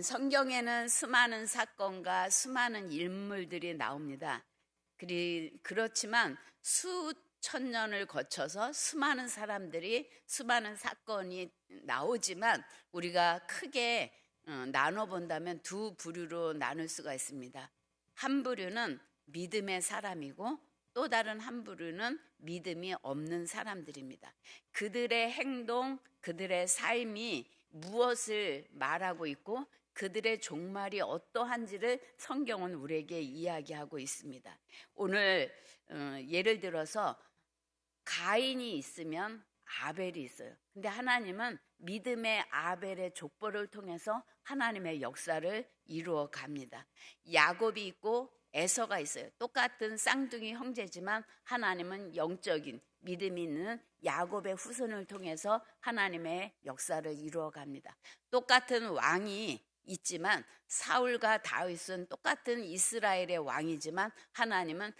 성경에는 수많은 사건과 수많은 인물들이 나옵니다. 그렇지만 수천 년을 거쳐서 수많은 사람들이 수많은 사건이 나오지만 우리가 크게 나눠 본다면 두 부류로 나눌 수가 있습니다. 한 부류는 믿음의 사람이고 또 다른 한 부류는 믿음이 없는 사람들입니다. 그들의 행동, 그들의 삶이 무엇을 말하고 있고 그들의 종말이 어떠한지를 성경은 우리에게 이야기하고 있습니다. 오늘 예를 들어서 가인이 있으면 아벨이 있어요. 근데 하나님은 믿음의 아벨의 족보를 통해서 하나님의 역사를 이루어 갑니다. 야곱이 있고 에서가 있어요. 똑같은 쌍둥이 형제지만 하나님은 영적인 믿음이 있는 야곱의 후손을 통해서 하나님의 역사를 이루어 갑니다. 똑같은 왕이 있지만 사울과 다윗은 똑같은 이스라엘의 왕이지만 하나님은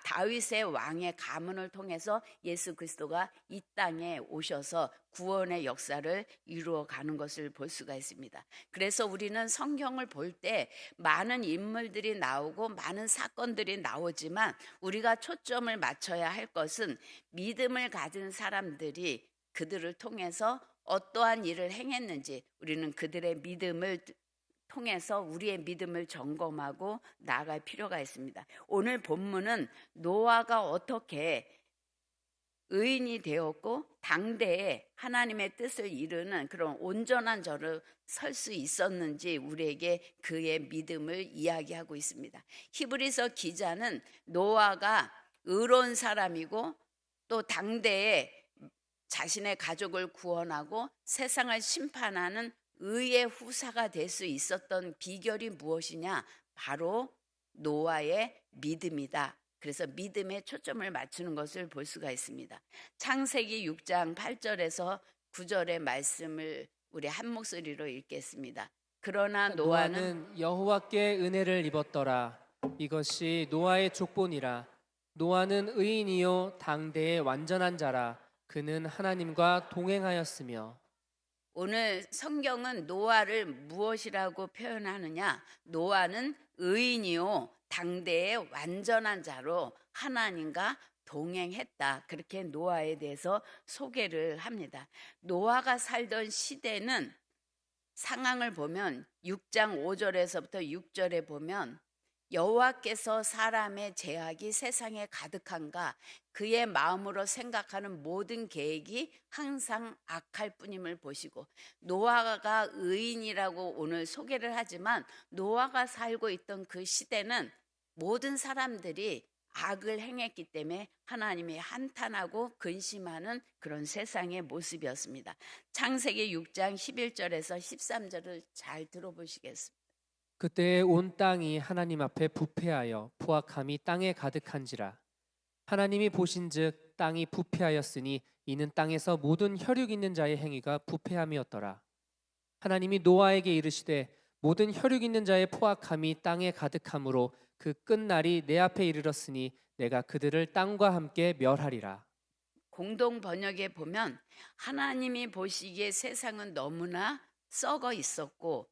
다윗의 왕의 가문을 통해서 예수 그리스도가 이 땅에 오셔서 구원의 역사를 이루어 가는 것을 볼 수가 있습니다. 그래서 우리는 성경을 볼 때 많은 인물들이 나오고 많은 사건들이 나오지만 우리가 초점을 맞춰야 할 것은 믿음을 가진 사람들이 그들을 통해서 어떠한 일을 행했는지 우리는 그들의 믿음을 통해서 우리의 믿음을 점검하고 나아갈 필요가 있습니다. 오늘 본문은 노아가 어떻게 의인이 되었고 당대에 하나님의 뜻을 이루는 그런 온전한 저로 설 수 있었는지 우리에게 그의 믿음을 이야기하고 있습니다. 히브리서 기자는 노아가 의로운 사람이고 또 당대에 자신의 가족을 구원하고 세상을 심판하는 의의 후사가 될 수 있었던 비결이 무엇이냐? 바로 노아의 믿음이다. 그래서 믿음에 초점을 맞추는 것을 볼 수가 있습니다. 창세기 6장 8절에서 9절의 말씀을 우리 한 목소리로 읽겠습니다. 그러나 노아는 여호와께 은혜를 입었더라. 이것이 노아의 족보니라. 노아는 의인이요 당대의 완전한 자라. 그는 하나님과 동행하였으며. 오늘 성경은 노아를 무엇이라고 표현하느냐? 노아는 의인이요 당대의 완전한 자로 하나님과 동행했다. 그렇게 노아에 대해서 소개를 합니다. 노아가 살던 시대는 상황을 보면 6장 5절에서부터 6절에 보면 여호와께서 사람의 죄악이 세상에 가득한가 그의 마음으로 생각하는 모든 계획이 항상 악할 뿐임을 보시고 노아가 의인이라고 오늘 소개를 하지만 노아가 살고 있던 그 시대는 모든 사람들이 악을 행했기 때문에 하나님이 한탄하고 근심하는 그런 세상의 모습이었습니다. 창세기 6장 11절에서 13절을 잘 들어보시겠습니다. 그때 온 땅이 하나님 앞에 부패하여 포악함이 땅에 가득한지라. 하나님이 보신즉 땅이 부패하였으니 이는 땅에서 모든 혈육 있는 자의 행위가 부패함이었더라. 하나님이 노아에게 이르시되 모든 혈육 있는 자의 포악함이 땅에 가득함으로 그 끝날이 내 앞에 이르렀으니 내가 그들을 땅과 함께 멸하리라. 공동 번역에 보면 하나님이 보시기에 세상은 너무나 썩어 있었고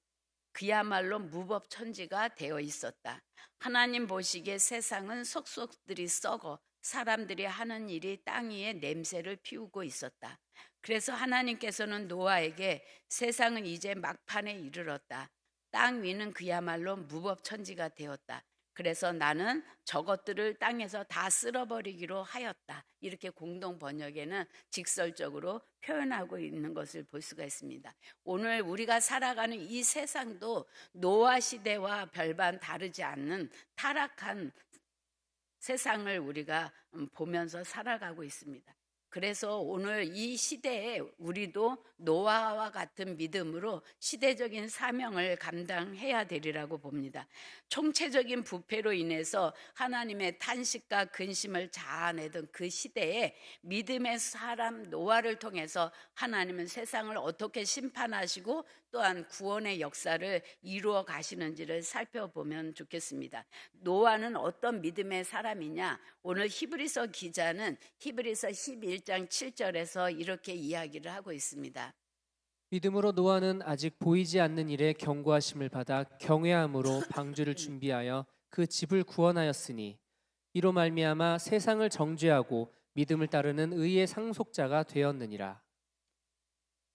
그야말로 무법천지가 되어 있었다. 하나님 보시기에 세상은 속속들이 썩어 사람들이 하는 일이 땅 위에 냄새를 피우고 있었다. 그래서 하나님께서는 노아에게 세상은 이제 막판에 이르렀다. 땅 위는 그야말로 무법천지가 되었다. 그래서 나는 저것들을 땅에서 다 쓸어버리기로 하였다. 이렇게 공동 번역에는 직설적으로 표현하고 있는 것을 볼 수가 있습니다. 오늘 우리가 살아가는 이 세상도 노아 시대와 별반 다르지 않는 타락한 세상을 우리가 보면서 살아가고 있습니다. 그래서 오늘 이 시대에 우리도 노아와 같은 믿음으로 시대적인 사명을 감당해야 되리라고 봅니다. 총체적인 부패로 인해서 하나님의 탄식과 근심을 자아내던 그 시대에 믿음의 사람 노아를 통해서 하나님은 세상을 어떻게 심판하시고 또한 구원의 역사를 이루어 가시는지를 살펴보면 좋겠습니다. 노아는 어떤 믿음의 사람이냐? 오늘 히브리서 기자는 히브리서 11장 7절에서 이렇게 이야기를 하고 있습니다. 믿음으로 노아는 아직 보이지 않는 일에 경고하심을 받아 경외함으로 방주를 준비하여 그 집을 구원하였으니 이로 말미암아 세상을 정죄하고 믿음을 따르는 의의 상속자가 되었느니라.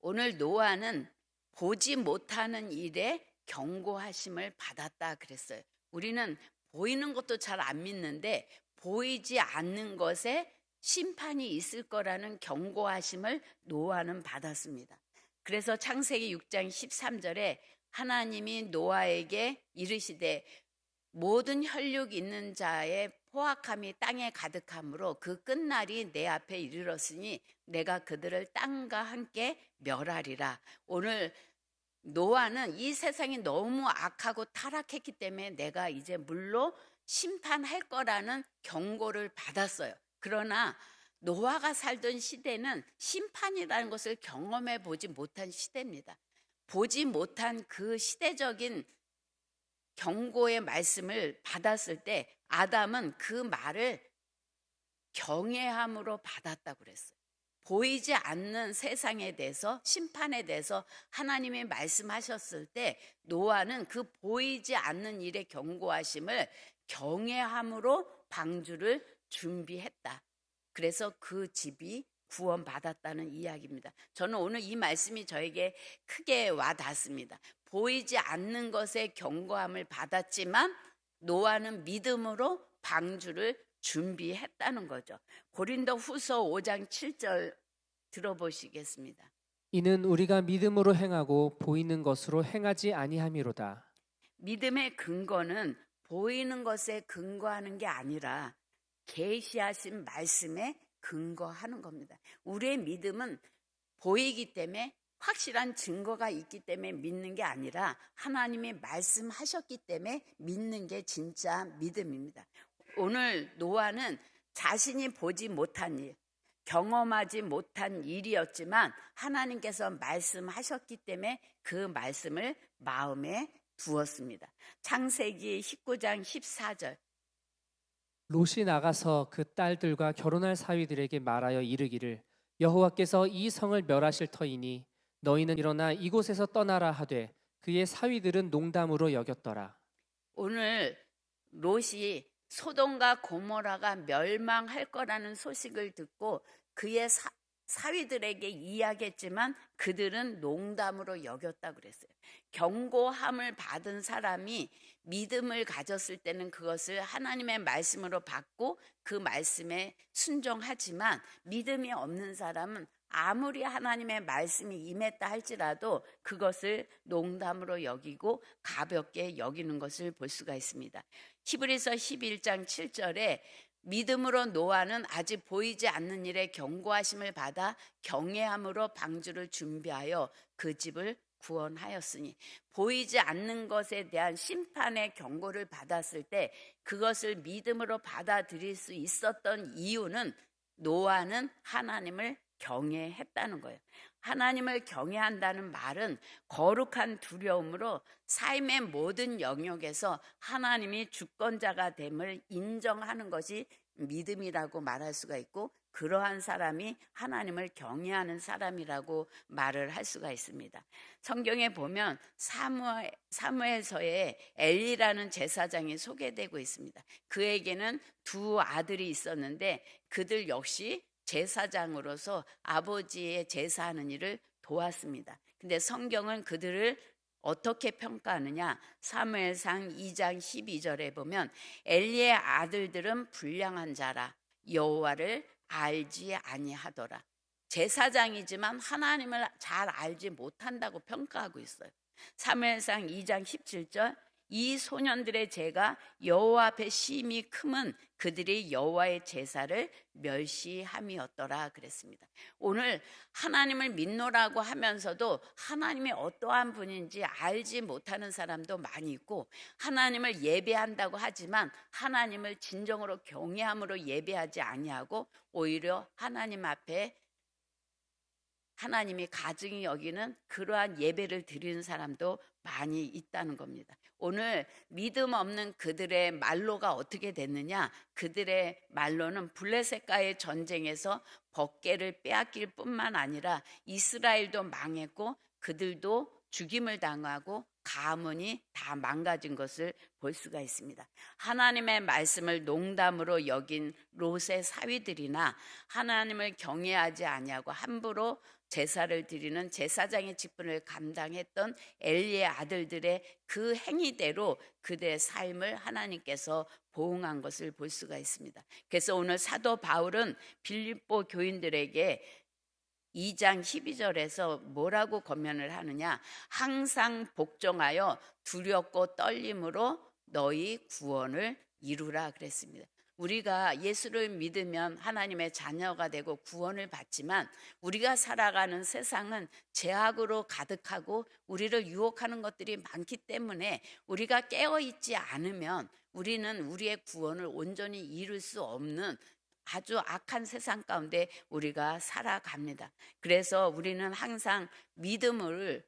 오늘 노아는 보지 못하는 일에 경고하심을 받았다 그랬어요. 우리는 보이는 것도 잘 안 믿는데 보이지 않는 것에 심판이 있을 거라는 경고하심을 노아는 받았습니다. 그래서 창세기 6장 13절에 하나님이 노아에게 이르시되 모든 혈육 있는 자의 포악함이 땅에 가득함으로 그 끝날이 내 앞에 이르렀으니 내가 그들을 땅과 함께 멸하리라. 오늘 노아는 이 세상이 너무 악하고 타락했기 때문에 내가 이제 물로 심판할 거라는 경고를 받았어요. 그러나 노아가 살던 시대는 심판이라는 것을 경험해 보지 못한 시대입니다. 보지 못한 그 시대적인 경고의 말씀을 받았을 때 아담은 그 말을 경외함으로 받았다고 그랬어요. 보이지 않는 세상에 대해서 심판에 대해서 하나님이 말씀하셨을 때 노아는 그 보이지 않는 일의 경고하심을 경외함으로 방주를 준비했다. 그래서 그 집이 구원받았다는 이야기입니다. 저는 오늘 이 말씀이 저에게 크게 와닿습니다. 보이지 않는 것에 경고함을 받았지만 노아는 믿음으로 방주를 준비했다는 거죠. 고린도 후서 5장 7절 들어보시겠습니다. 이는 우리가 믿음으로 행하고 보이는 것으로 행하지 아니함이로다. 믿음의 근거는 보이는 것에 근거하는 게 아니라 계시하신 말씀에 근거하는 겁니다. 우리의 믿음은 보이기 때문에 확실한 증거가 있기 때문에 믿는 게 아니라 하나님이 말씀하셨기 때문에 믿는 게 진짜 믿음입니다. 오늘 노아는 자신이 보지 못한 일, 경험하지 못한 일이었지만 하나님께서 말씀하셨기 때문에 그 말씀을 마음에 두었습니다. 창세기 19장 14절 롯이 나가서 그 딸들과 결혼할 사위들에게 말하여 이르기를 여호와께서 이 성을 멸하실 터이니 너희는 일어나 이곳에서 떠나라 하되 그의 사위들은 농담으로 여겼더라. 오늘 롯이 소돔과 고모라가 멸망할 거라는 소식을 듣고 그의 사위들에게 이야기했지만 그들은 농담으로 여겼다고 그랬어요. 경고함을 받은 사람이 믿음을 가졌을 때는 그것을 하나님의 말씀으로 받고 그 말씀에 순종하지만 믿음이 없는 사람은 아무리 하나님의 말씀이 임했다 할지라도 그것을 농담으로 여기고 가볍게 여기는 것을 볼 수가 있습니다. 히브리서 11장 7절에 믿음으로 노아는 아직 보이지 않는 일에 경고하심을 받아 경외함으로 방주를 준비하여 그 집을 구원하였으니 보이지 않는 것에 대한 심판의 경고를 받았을 때 그것을 믿음으로 받아들일 수 있었던 이유는 노아는 하나님을 경외했다는 거예요. 하나님을 경외한다는 말은 거룩한 두려움으로 삶의 모든 영역에서 하나님이 주권자가 됨을 인정하는 것이 믿음이라고 말할 수가 있고 그러한 사람이 하나님을 경외하는 사람이라고 말을 할 수가 있습니다. 성경에 보면 사무엘서에 엘리라는 제사장이 소개되고 있습니다. 그에게는 두 아들이 있었는데 그들 역시 제사장으로서 아버지의 제사하는 일을 도왔습니다. 근데 성경은 그들을 어떻게 평가하느냐? 사무엘상 2장 12절에 보면 엘리의 아들들은 불량한 자라 여호와를 알지 아니하더라. 제사장이지만 하나님을 잘 알지 못한다고 평가하고 있어요. 사무엘상 2장 17절 이 소년들의 죄가 여호와 앞에 심히 크면 그들이 여호와의 제사를 멸시함이었더라 그랬습니다. 오늘 하나님을 믿노라고 하면서도 하나님이 어떠한 분인지 알지 못하는 사람도 많이 있고 하나님을 예배한다고 하지만 하나님을 진정으로 경외함으로 예배하지 아니하고 오히려 하나님 앞에 하나님이 가증히 여기는 그러한 예배를 드리는 사람도 많이 있다는 겁니다. 오늘 믿음 없는 그들의 말로가 어떻게 됐느냐? 그들의 말로는 블레셋과의 전쟁에서 법궤를 빼앗길 뿐만 아니라 이스라엘도 망했고 그들도 죽임을 당하고 가문이 다 망가진 것을 볼 수가 있습니다. 하나님의 말씀을 농담으로 여긴 롯의 사위들이나 하나님을 경외하지 아니하고 함부로 제사를 드리는 제사장의 직분을 감당했던 엘리의 아들들의 그 행위대로 그들의 삶을 하나님께서 보응한 것을 볼 수가 있습니다. 그래서 오늘 사도 바울은 빌립보 교인들에게 2장 12절에서 뭐라고 권면을 하느냐? 항상 복종하여 두렵고 떨림으로 너희 구원을 이루라 그랬습니다. 우리가 예수를 믿으면 하나님의 자녀가 되고 구원을 받지만 우리가 살아가는 세상은 죄악으로 가득하고 우리를 유혹하는 것들이 많기 때문에 우리가 깨어있지 않으면 우리는 우리의 구원을 온전히 이룰 수 없는 아주 악한 세상 가운데 우리가 살아갑니다. 그래서 우리는 항상 믿음을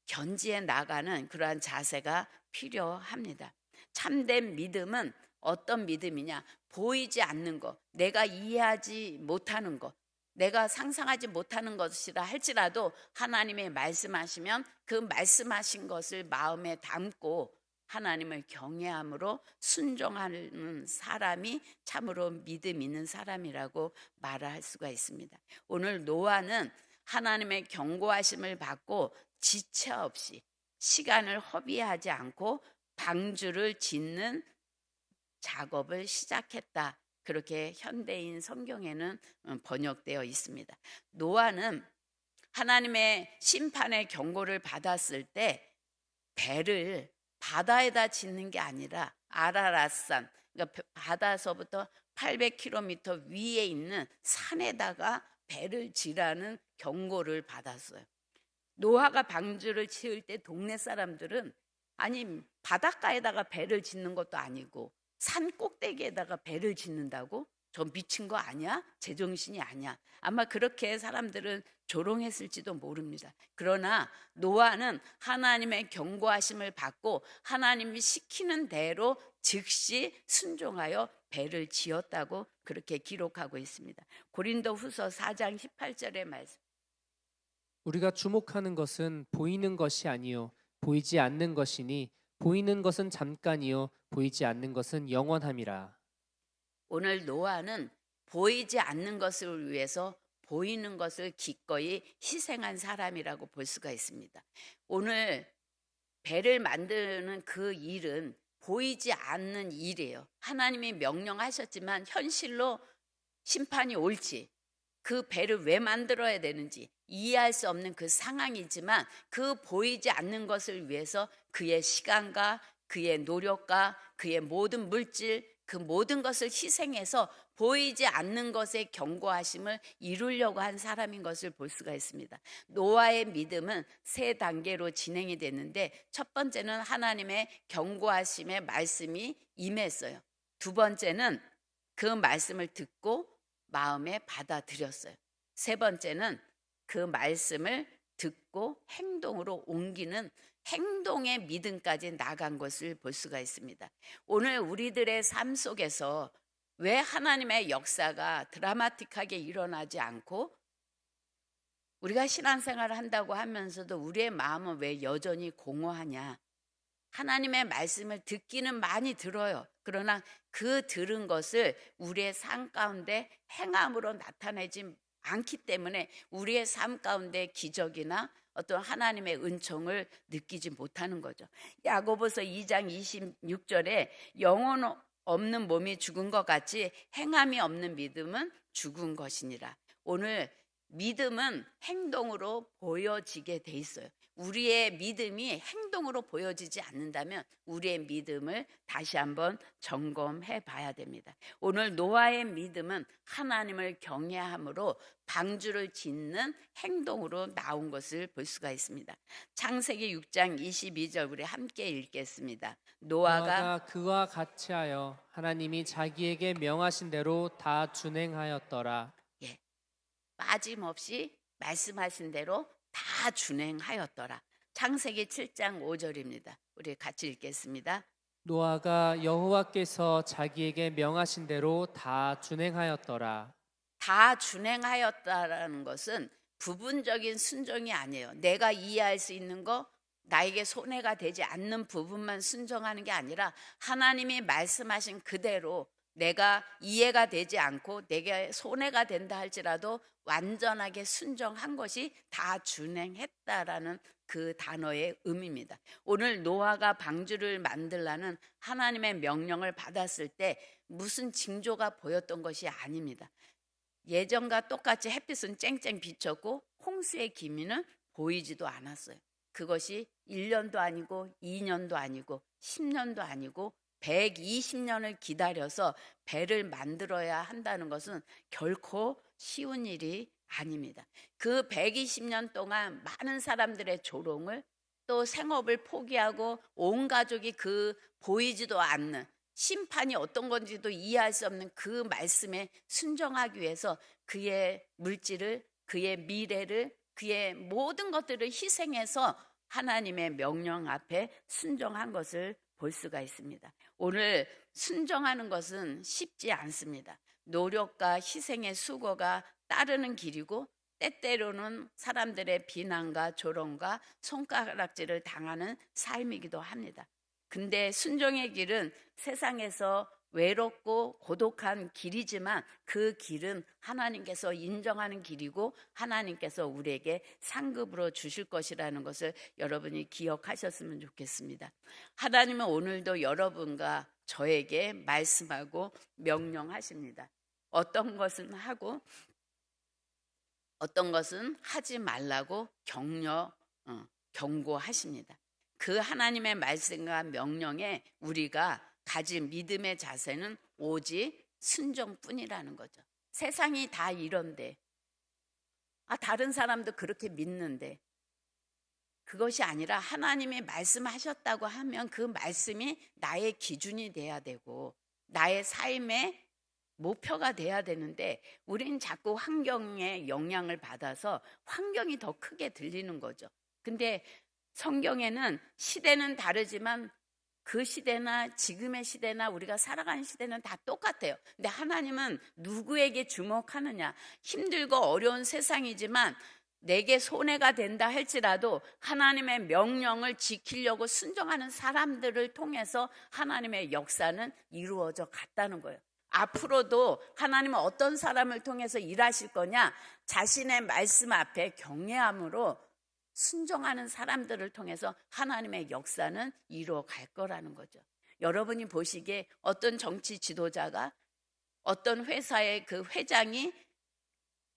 견지해 나가는 그러한 자세가 필요합니다. 참된 믿음은 어떤 믿음이냐? 보이지 않는 것, 내가 이해하지 못하는 것, 내가 상상하지 못하는 것이라 할지라도 하나님의 말씀하시면 그 말씀하신 것을 마음에 담고 하나님을 경외함으로 순종하는 사람이 참으로 믿음 있는 사람이라고 말할 수가 있습니다. 오늘 노아는 하나님의 경고하심을 받고 지체 없이 시간을 허비하지 않고 방주를 짓는 작업을 시작했다. 그렇게 현대인 성경에는 번역되어 있습니다. 노아는 하나님의 심판의 경고를 받았을 때 배를 바다에다 짓는 게 아니라 아라랏산, 그러니까 바다서부터 800km 위에 있는 산에다가 배를 지라는 경고를 받았어요. 노아가 방주를 지을 때 동네 사람들은 아니 바닷가에다가 배를 짓는 것도 아니고 산 꼭대기에다가 배를 짓는다고? 저 미친 거 아니야? 제정신이 아니야. 아마 그렇게 사람들은 조롱했을지도 모릅니다. 그러나 노아는 하나님의 경고하심을 받고 하나님이 시키는 대로 즉시 순종하여 배를 지었다고 그렇게 기록하고 있습니다. 고린도후서 4장 18절의 말씀. 우리가 주목하는 것은 보이는 것이 아니요 보이지 않는 것이니 보이는 것은 잠깐이요 보이지 않는 것은 영원함이라. 오늘 노아는 보이지 않는 것을 위해서 보이는 것을 기꺼이 희생한 사람이라고 볼 수가 있습니다. 오늘 배를 만드는 그 일은 보이지 않는 일이에요. 하나님이 명령하셨지만 현실로 심판이 올지 그 배를 왜 만들어야 되는지 이해할 수 없는 그 상황이지만 그 보이지 않는 것을 위해서 그의 시간과 그의 노력과 그의 모든 물질 그 모든 것을 희생해서 보이지 않는 것의 경고하심을 이루려고 한 사람인 것을 볼 수가 있습니다. 노아의 믿음은 세 단계로 진행이 됐는데 첫 번째는 하나님의 경고하심의 말씀이 임했어요. 두 번째는 그 말씀을 듣고 마음에 받아들였어요. 세 번째는 그 말씀을 듣고 행동으로 옮기는 행동의 믿음까지 나간 것을 볼 수가 있습니다. 오늘 우리들의 삶 속에서 왜 하나님의 역사가 드라마틱하게 일어나지 않고 우리가 신앙생활을 한다고 하면서도 우리의 마음은 왜 여전히 공허하냐? 하나님의 말씀을 듣기는 많이 들어요. 그러나 그 들은 것을 우리의 삶 가운데 행함으로 나타내지 않기 때문에 우리의 삶 가운데 기적이나 어떤 하나님의 은총을 느끼지 못하는 거죠. 야고보서 2장 26절에 영혼 없는 몸이 죽은 것 같이 행함이 없는 믿음은 죽은 것이니라. 오늘 믿음은 행동으로 보여지게 돼 있어요. 우리의 믿음이 행동으로 보여지지 않는다면 우리의 믿음을 다시 한번 점검해 봐야 됩니다. 오늘 노아의 믿음은 하나님을 경외함으로 방주를 짓는 행동으로 나온 것을 볼 수가 있습니다. 창세기 6장 22절 우리 함께 읽겠습니다. 노아가 그와 같이 하여 하나님이 자기에게 명하신 대로 다 준행하였더라. 빠짐없이 말씀하신 대로 다 준행하였더라. 창세기 7장 5절입니다. 우리 같이 읽겠습니다. 노아가 여호와께서 자기에게 명하신 대로 다 준행하였더라. 다 준행하였다라는 것은 부분적인 순종이 아니에요. 내가 이해할 수 있는 거, 나에게 손해가 되지 않는 부분만 순종하는 게 아니라 하나님이 말씀하신 그대로 내가 이해가 되지 않고 내게 손해가 된다 할지라도 완전하게 순종한 것이 다 준행했다라는 그 단어의 의미입니다. 오늘 노아가 방주를 만들라는 하나님의 명령을 받았을 때 무슨 징조가 보였던 것이 아닙니다. 예전과 똑같이 햇빛은 쨍쨍 비쳤고 홍수의 기미는 보이지도 않았어요. 그것이 1년도 아니고 2년도 아니고 10년도 아니고 120년을 기다려서 배를 만들어야 한다는 것은 결코 쉬운 일이 아닙니다. 그 120년 동안 많은 사람들의 조롱을, 또 생업을 포기하고 온 가족이 그 보이지도 않는 심판이 어떤 건지도 이해할 수 없는 그 말씀에 순종하기 위해서 그의 물질을, 그의 미래를, 그의 모든 것들을 희생해서 하나님의 명령 앞에 순종한 것을 볼 수가 있습니다. 오늘 순종하는 것은 쉽지 않습니다. 노력과 희생의 수고가 따르는 길이고 때때로는 사람들의 비난과 조롱과 손가락질을 당하는 삶이기도 합니다. 근데 순종의 길은 세상에서 외롭고 고독한 길이지만 그 길은 하나님께서 인정하는 길이고 하나님께서 우리에게 상급으로 주실 것이라는 것을 여러분이 기억하셨으면 좋겠습니다. 하나님은 오늘도 여러분과 저에게 말씀하고 명령하십니다. 어떤 것은 하고 어떤 것은 하지 말라고 경고하십니다. 그 하나님의 말씀과 명령에 우리가 가진 믿음의 자세는 오직 순종뿐이라는 거죠. 세상이 다 이런데, 다른 사람도 그렇게 믿는데, 그것이 아니라 하나님이 말씀하셨다고 하면 그 말씀이 나의 기준이 돼야 되고 나의 삶의 목표가 돼야 되는데, 우린 자꾸 환경의 영향을 받아서 환경이 더 크게 들리는 거죠. 근데 성경에는 시대는 다르지만 그 시대나 지금의 시대나 우리가 살아가는 시대는 다 똑같아요. 근데 하나님은 누구에게 주목하느냐? 힘들고 어려운 세상이지만 내게 손해가 된다 할지라도 하나님의 명령을 지키려고 순종하는 사람들을 통해서 하나님의 역사는 이루어져 갔다는 거예요. 앞으로도 하나님은 어떤 사람을 통해서 일하실 거냐? 자신의 말씀 앞에 경외함으로 순종하는 사람들을 통해서 하나님의 역사는 이루어 갈 거라는 거죠. 여러분이 보시기에 어떤 정치 지도자가, 어떤 회사의 그 회장이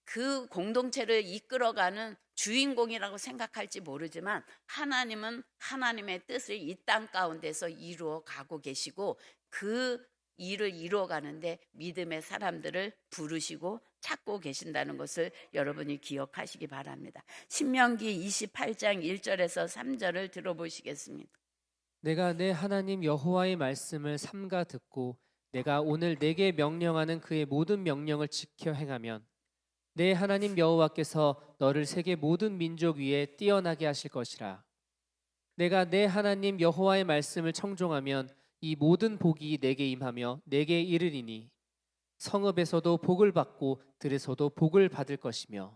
그 공동체를 이끌어가는 주인공이라고 생각할지 모르지만 하나님은 하나님의 뜻을 이 땅 가운데서 이루어 가고 계시고 그 일을 이루어가는데 믿음의 사람들을 부르시고 찾고 계신다는 것을 여러분이 기억하시기 바랍니다. 신명기 28장 1절에서 3절을 들어보시겠습니다. 내가 내 하나님 여호와의 말씀을 삼가 듣고 내가 오늘 내게 명령하는 그의 모든 명령을 지켜 행하면 내 하나님 여호와께서 너를 세계 모든 민족 위에 뛰어나게 하실 것이라. 내가 내 하나님 여호와의 말씀을 청종하면 이 모든 복이 내게 임하며 내게 이르리니 성읍에서도 복을 받고 들에서도 복을 받을 것이며.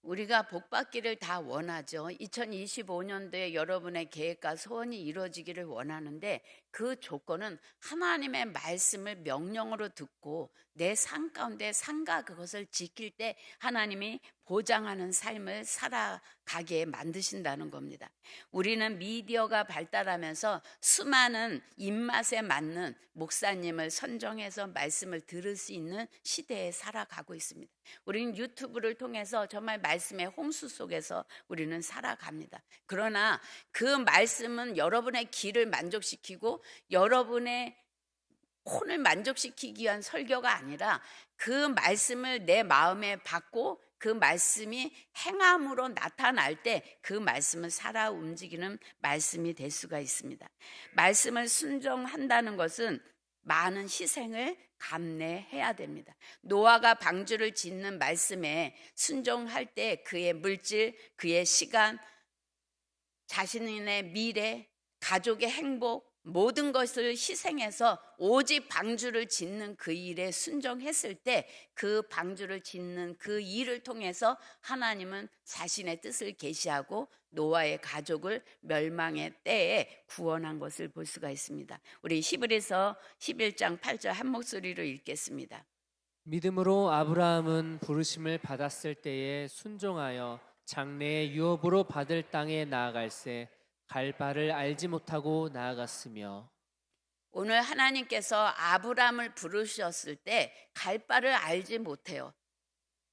우리가 복 받기를 다 원하죠. 2025년도에 여러분의 계획과 소원이 이루어지기를 원하는데 그 조건은 하나님의 말씀을 명령으로 듣고 내 삶 가운데 상가 그것을 지킬 때 하나님이 보장하는 삶을 살아가게 만드신다는 겁니다. 우리는 미디어가 발달하면서 수많은 입맛에 맞는 목사님을 선정해서 말씀을 들을 수 있는 시대에 살아가고 있습니다. 우리는 유튜브를 통해서 정말 말씀의 홍수 속에서 우리는 살아갑니다. 그러나 그 말씀은 여러분의 귀를 만족시키고 여러분의 혼을 만족시키기 위한 설교가 아니라 그 말씀을 내 마음에 받고 그 말씀이 행함으로 나타날 때 그 말씀은 살아 움직이는 말씀이 될 수가 있습니다. 말씀을 순종한다는 것은 많은 희생을 감내해야 됩니다. 노아가 방주를 짓는 말씀에 순종할 때 그의 물질, 그의 시간, 자신의 미래, 가족의 행복, 모든 것을 희생해서 오직 방주를 짓는 그 일에 순종했을 때 그 방주를 짓는 그 일을 통해서 하나님은 자신의 뜻을 계시하고 노아의 가족을 멸망의 때에 구원한 것을 볼 수가 있습니다. 우리 히브리서 11장 8절 한 목소리로 읽겠습니다. 믿음으로 아브라함은 부르심을 받았을 때에 순종하여 장래의 유업으로 받을 땅에 나아갈새 갈 바를 알지 못하고 나아갔으며. 오늘 하나님께서 아브라함을 부르셨을 때 갈 바를 알지 못해요.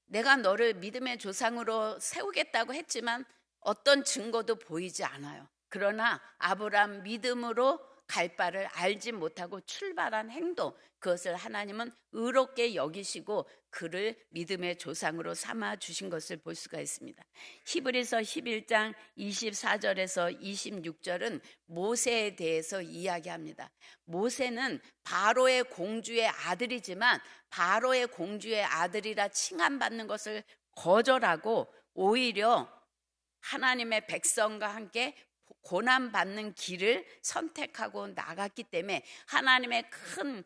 내가 너를 믿음의 조상으로 세우겠다고 했지만 어떤 증거도 보이지 않아요. 그러나 아브라함 믿음으로 갈 바를 알지 못하고 출발한 행동, 그것을 하나님은 의롭게 여기시고 그를 믿음의 조상으로 삼아 주신 것을 볼 수가 있습니다. 히브리서 11장 24절에서 26절은 모세에 대해서 이야기합니다. 모세는 바로의 공주의 아들이지만 바로의 공주의 아들이라 칭함받는 것을 거절하고 오히려 하나님의 백성과 함께 고난받는 길을 선택하고 나갔기 때문에 하나님의 큰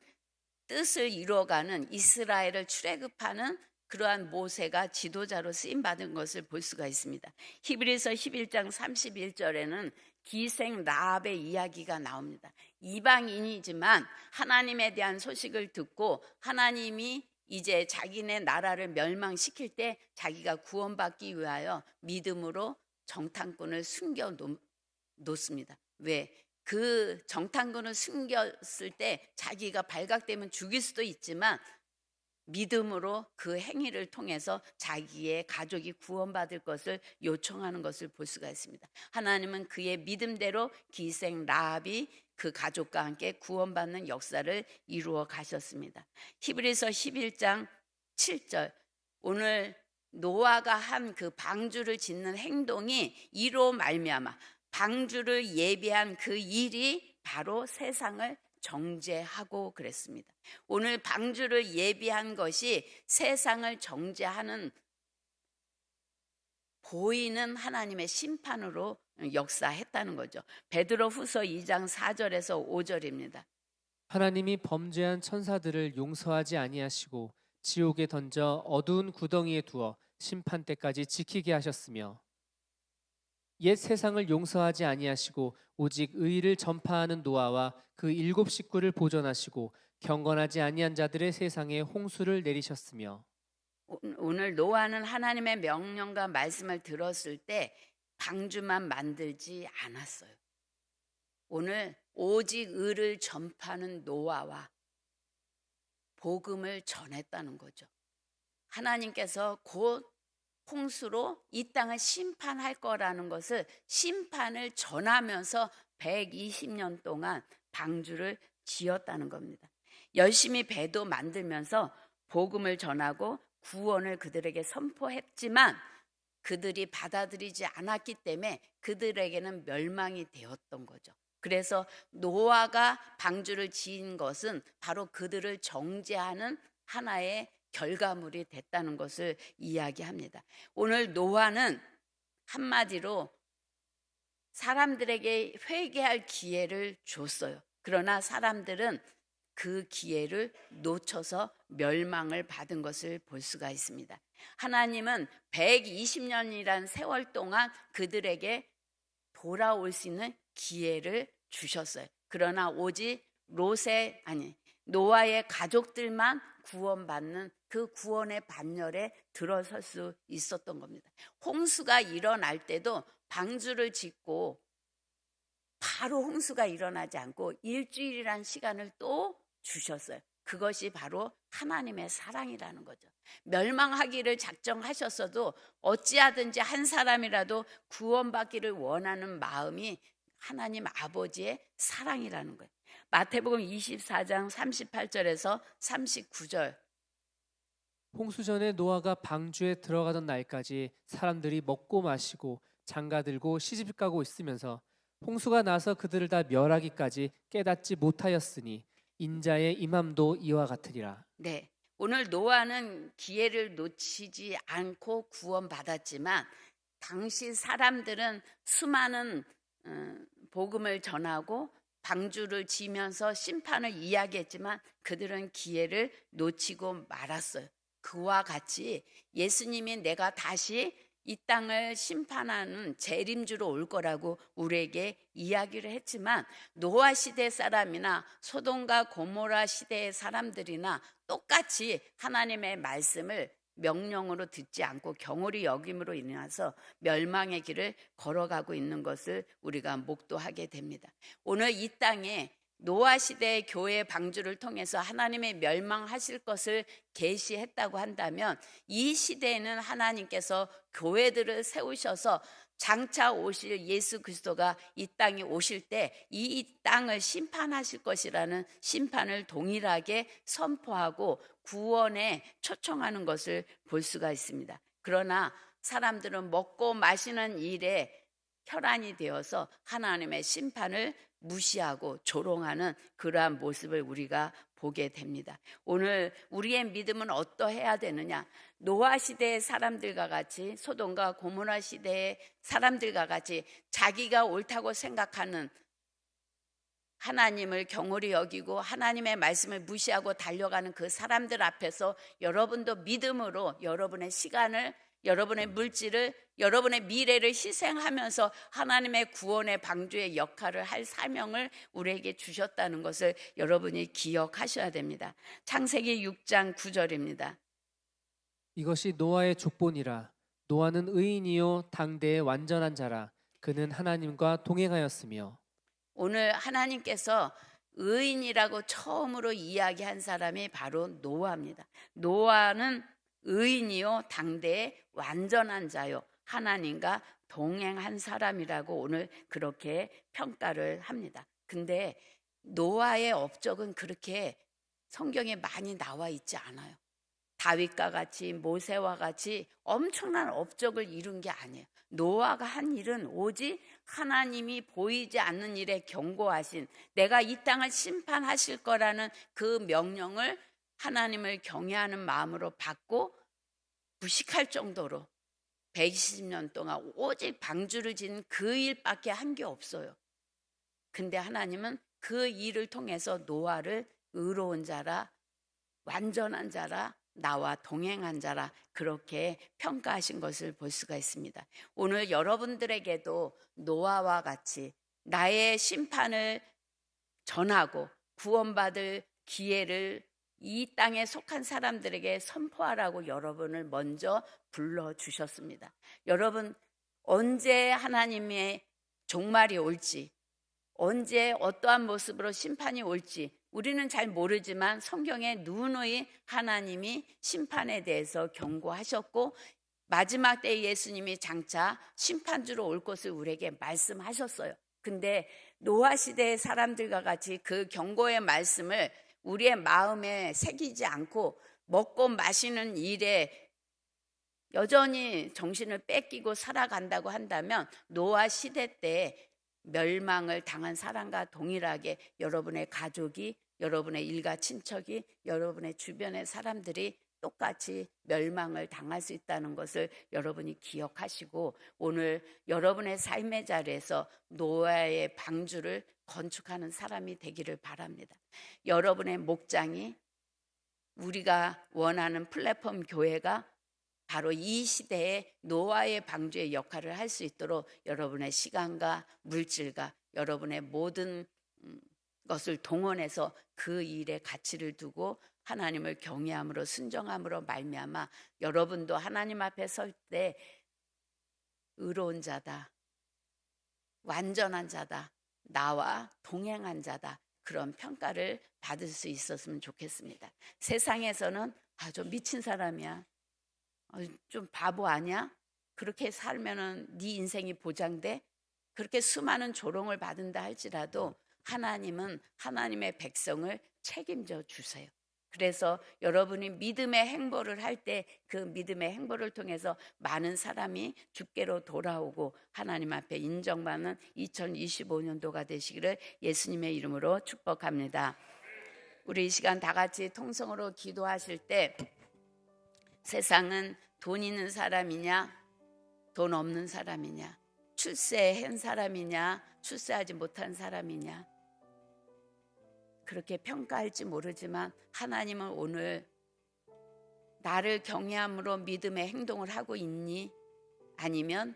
뜻을 이루어가는 이스라엘을 출애굽하는 그러한 모세가 지도자로 쓰임받은 것을 볼 수가 있습니다. 히브리서 11장 31절에는 기생 라합의 이야기가 나옵니다. 이방인이지만 하나님에 대한 소식을 듣고 하나님이 이제 자기네 나라를 멸망시킬 때 자기가 구원받기 위하여 믿음으로 정탐꾼을 숨겨 놓습니다. 왜? 그 정탐꾼을 숨겼을 때 자기가 발각되면 죽일 수도 있지만 믿음으로 그 행위를 통해서 자기의 가족이 구원받을 것을 요청하는 것을 볼 수가 있습니다. 하나님은 그의 믿음대로 기생 라합이 그 가족과 함께 구원받는 역사를 이루어 가셨습니다. 히브리서 11장 7절, 오늘 노아가 한 그 방주를 짓는 행동이 이로 말미암아 방주를 예비한 그 일이 바로 세상을 정죄하고 그랬습니다. 오늘 방주를 예비한 것이 세상을 정죄하는 보이는 하나님의 심판으로 역사했다는 거죠. 베드로 후서 2장 4절에서 5절입니다. 하나님이 범죄한 천사들을 용서하지 아니하시고 지옥에 던져 어두운 구덩이에 두어 심판 때까지 지키게 하셨으며 옛 세상을 용서하지 아니하시고 오직 의를 전파하는 노아와 그 7 식구를 보존하시고 경건하지 아니한 자들의 세상에 홍수를 내리셨으며. 오늘 노아는 하나님의 명령과 말씀을 들었을 때 방주만 만들지 않았어요. 오늘 오직 의를 전파하는 노아와 복음을 전했다는 거죠. 하나님께서 곧 홍수로 이 땅을 심판할 거라는 것을 심판을 전하면서 120년 동안 방주를 지었다는 겁니다. 열심히 배도 만들면서 복음을 전하고 구원을 그들에게 선포했지만 그들이 받아들이지 않았기 때문에 그들에게는 멸망이 되었던 거죠. 그래서 노아가 방주를 지은 것은 바로 그들을 정죄하는 하나의 결과물이 됐다는 것을 이야기합니다. 오늘 노아는 한마디로 사람들에게 회개할 기회를 줬어요. 그러나 사람들은 그 기회를 놓쳐서 멸망을 받은 것을 볼 수가 있습니다. 하나님은 120년이란 세월 동안 그들에게 돌아올 수 있는 기회를 주셨어요. 그러나 오직 노아의 가족들만 구원받는 그 구원의 반열에 들어설 수 있었던 겁니다. 홍수가 일어날 때도 방주를 짓고 바로 홍수가 일어나지 않고 일주일이란 시간을 또 주셨어요. 그것이 바로 하나님의 사랑이라는 거죠. 멸망하기를 작정하셨어도 어찌하든지 한 사람이라도 구원받기를 원하는 마음이 하나님 아버지의 사랑이라는 거예요. 마태복음 24장 38절에서 39절. 홍수 전에 노아가 방주에 들어가던 날까지 사람들이 먹고 마시고 장가들고 시집가고 있으면서 홍수가 나서 그들을 다 멸하기까지 깨닫지 못하였으니 인자의 임함도 이와 같으리라. 네, 오늘 노아는 기회를 놓치지 않고 구원받았지만 당시 사람들은 수많은 복음을 전하고 방주를 지면서 심판을 이야기했지만 그들은 기회를 놓치고 말았어요. 그와 같이 예수님이 내가 다시 이 땅을 심판하는 재림주로 올 거라고 우리에게 이야기를 했지만 노아 시대 사람이나 소돔과 고모라 시대의 사람들이나 똑같이 하나님의 말씀을 명령으로 듣지 않고 경홀히 여김으로 인해서 멸망의 길을 걸어가고 있는 것을 우리가 목도하게 됩니다. 오늘 이 땅에 노아 시대의 교회 방주를 통해서 하나님의 멸망하실 것을 계시했다고 한다면 이 시대에는 하나님께서 교회들을 세우셔서 장차 오실 예수 그리스도가 이 땅에 오실 때 이 땅을 심판하실 것이라는 심판을 동일하게 선포하고 구원에 초청하는 것을 볼 수가 있습니다. 그러나 사람들은 먹고 마시는 일에 혈안이 되어서 하나님의 심판을 무시하고 조롱하는 그러한 모습을 우리가 보게 됩니다. 오늘 우리의 믿음은 어떠해야 되느냐? 노아 시대의 사람들과 같이, 소돔과 고모라 시대의 사람들과 같이 자기가 옳다고 생각하는 하나님을 경홀히 여기고 하나님의 말씀을 무시하고 달려가는 그 사람들 앞에서 여러분도 믿음으로 여러분의 시간을, 여러분의 물질을, 여러분의 미래를 희생하면서 하나님의 구원의 방주의 역할을 할 사명을 우리에게 주셨다는 것을 여러분이 기억하셔야 됩니다. 창세기 6장 9절입니다. 이것이 노아의 족본이라. 노아는 의인이요 당대의 완전한 자라. 그는 하나님과 동행하였으며. 오늘 하나님께서 의인이라고 처음으로 이야기한 사람이 바로 노아입니다. 노아는 의인이요 당대의 완전한 자요 하나님과 동행한 사람이라고 오늘 그렇게 평가를 합니다. 근데 노아의 업적은 그렇게 성경에 많이 나와 있지 않아요. 다윗과 같이 모세와 같이 엄청난 업적을 이룬 게 아니에요. 노아가 한 일은 오직 하나님이 보이지 않는 일에 경고하신, 내가 이 땅을 심판하실 거라는 그 명령을 하나님을 경외하는 마음으로 받고 무식할 정도로 120년 동안 오직 방주를 짓는 그 일밖에 한 게 없어요. 근데 하나님은 그 일을 통해서 노아를 의로운 자라, 완전한 자라, 나와 동행한 자라 그렇게 평가하신 것을 볼 수가 있습니다. 오늘 여러분들에게도 노아와 같이 나의 심판을 전하고 구원받을 기회를 이 땅에 속한 사람들에게 선포하라고 여러분을 먼저 불러주셨습니다. 여러분, 언제 하나님의 종말이 올지, 언제 어떠한 모습으로 심판이 올지 우리는 잘 모르지만 성경에 누누이 하나님이 심판에 대해서 경고하셨고 마지막 때 예수님이 장차 심판주로 올 것을 우리에게 말씀하셨어요. 근데 노아 시대의 사람들과 같이 그 경고의 말씀을 우리의 마음에 새기지 않고 먹고 마시는 일에 여전히 정신을 뺏기고 살아간다고 한다면 노아 시대 때 멸망을 당한 사람과 동일하게 여러분의 가족이, 여러분의 일가 친척이, 여러분의 주변의 사람들이 똑같이 멸망을 당할 수 있다는 것을 여러분이 기억하시고 오늘 여러분의 삶의 자리에서 노아의 방주를 건축하는 사람이 되기를 바랍니다. 여러분의 목장이, 우리가 원하는 플랫폼 교회가 바로 이 시대에 노아의 방주의 역할을 할 수 있도록 여러분의 시간과 물질과 여러분의 모든 것을 동원해서 그 일에 가치를 두고 하나님을 경외함으로 순종함으로 말미암아 여러분도 하나님 앞에 설 때 의로운 자다, 완전한 자다, 나와 동행한 자다, 그런 평가를 받을 수 있었으면 좋겠습니다. 세상에서는 좀 미친 사람이야, 좀 바보 아니야? 그렇게 살면은 네 인생이 보장돼? 그렇게 수많은 조롱을 받는다 할지라도 하나님은 하나님의 백성을 책임져 주세요. 그래서 여러분이 믿음의 행보를 할 때 그 믿음의 행보를 통해서 많은 사람이 주께로 돌아오고 하나님 앞에 인정받는 2025년도가 되시기를 예수님의 이름으로 축복합니다. 우리 이 시간 다 같이 통성으로 기도하실 때 세상은 돈 있는 사람이냐, 돈 없는 사람이냐, 출세한 사람이냐, 출세하지 못한 사람이냐, 그렇게 평가할지 모르지만 하나님은 오늘 나를 경외함으로 믿음의 행동을 하고 있니? 아니면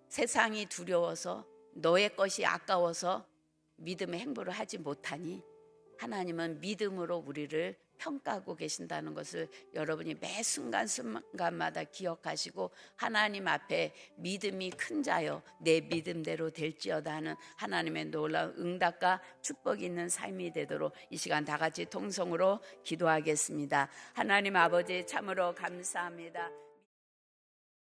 세상이 두려워서 너의 것이 아까워서 믿음의 행보를 하지 못하니? 하나님은 믿음으로 우리를 평가하고 계신다는 것을 여러분이 매 순간순간마다 기억하시고 하나님 앞에 믿음이 큰 자여 내 믿음대로 될지어다 하는 하나님의 놀라운 응답과 축복이 있는 삶이 되도록 이 시간 다 같이 통성으로 기도하겠습니다. 하나님 아버지 참으로 감사합니다.